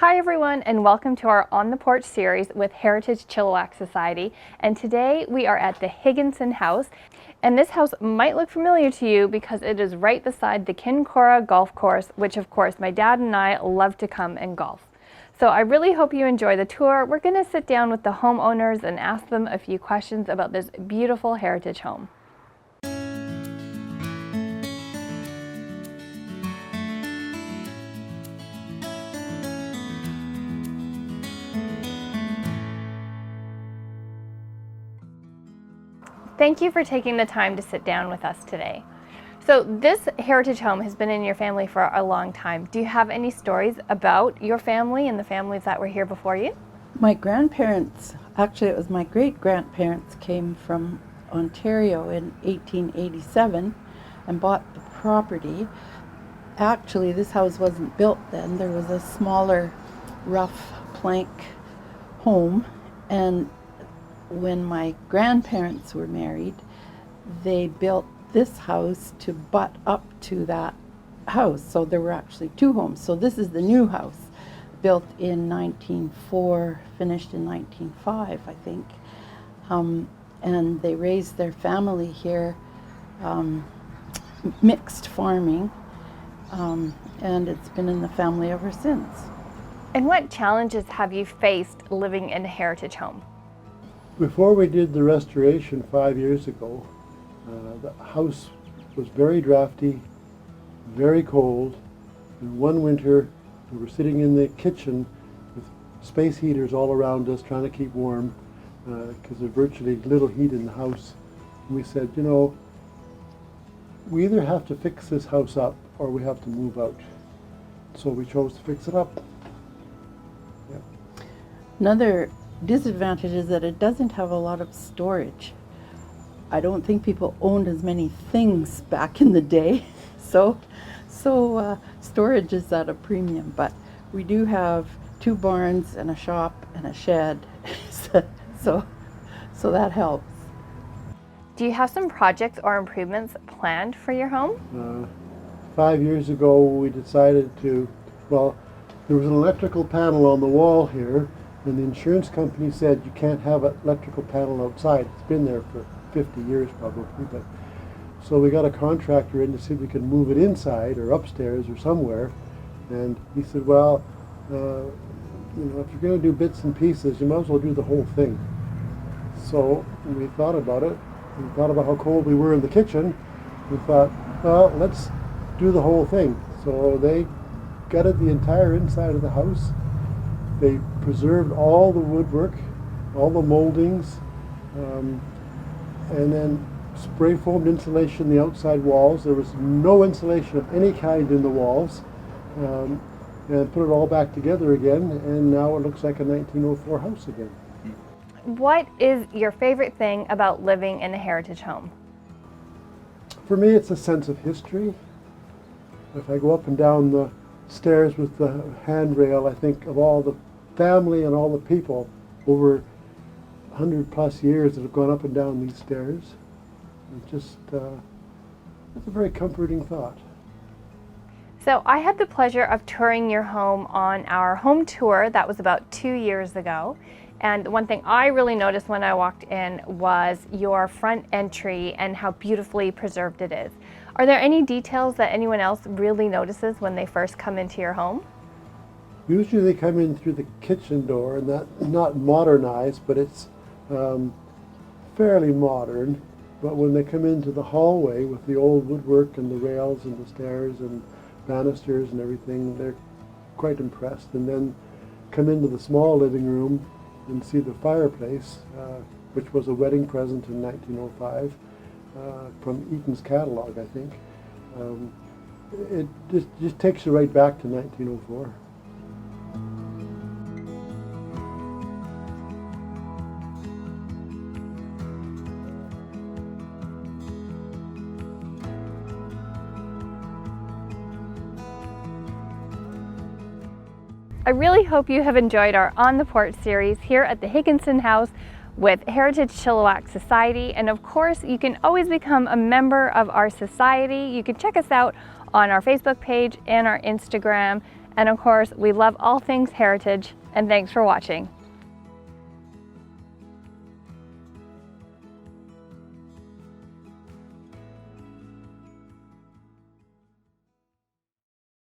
Hi everyone, and welcome to our On the Porch series with Heritage Chilliwack Society. And today we are at the Higginson House. And this house might look familiar to you because it is right beside the Kincora Golf Course, which of course my dad and I love to come and golf. So I really hope you enjoy the tour. We're going to sit down with the homeowners and ask them a few questions about this beautiful heritage home. Thank you for taking the time to sit down with us today. So this heritage home has been in your family for a long time. Do you have any stories about your family and the families that were here before you? My grandparents, actually it was my great-grandparents, came from Ontario in 1887 and bought the property. Actually, this house wasn't built then. There was a smaller, rough plank home, and when my grandparents were married, they built this house to butt up to that house. So there were actually two homes. So this is the new house, built in 1904, finished in 1905, I think. And they raised their family here, mixed farming, and it's been in the family ever since. And what challenges have you faced living in a heritage home? Before we did the restoration 5 years ago, the house was very drafty, very cold, and one winter we were sitting in the kitchen with space heaters all around us trying to keep warm because there's virtually little heat in the house. And we said, you know, we either have to fix this house up or we have to move out. So we chose to fix it up. Yeah. Another disadvantage is that it doesn't have a lot of storage. I don't think people owned as many things back in the day, so storage is at a premium. But we do have two barns and a shop and a shed, so that helps. Do you have some projects or improvements planned for your home? 5 years ago we decided to, well, there was an electrical panel on the wall here, and the insurance company said you can't have an electrical panel outside. It's been there for 50 years probably. But so we got a contractor in to see if we could move it inside or upstairs or somewhere. And he said, well, you know, if you're going to do bits and pieces, you might as well do the whole thing. So we thought about it. We thought about how cold we were in the kitchen. We thought, well, let's do the whole thing. So they gutted the entire inside of the house. They preserved all the woodwork, all the moldings, and then spray foamed insulation in the outside walls. There was no insulation of any kind in the walls, and put it all back together again, and now it looks like a 1904 house again. What is your favorite thing about living in a heritage home? For me, it's a sense of history. If I go up and down the stairs with the handrail, I think of all the family and all the people over 100+ years that have gone up and down these stairs. It's just, it's a very comforting thought. So I had the pleasure of touring your home on our home tour that was about 2 years ago. And one thing I really noticed when I walked in was your front entry and how beautifully preserved it is. Are there any details that anyone else really notices when they first come into your home? Usually they come in through the kitchen door, and that's not modernized, but it's fairly modern. But when they come into the hallway with the old woodwork and the rails and the stairs and banisters and everything, they're quite impressed. And then come into the small living room and see the fireplace, which was a wedding present in 1905 from Eaton's catalog, I think. It just takes you right back to 1904. I really hope you have enjoyed our On the Porch series here at the Higginson House with Heritage Chilliwack Society. And of course, you can always become a member of our society. You can check us out on our Facebook page and our Instagram And of course, we love all things heritage, and thanks for watching.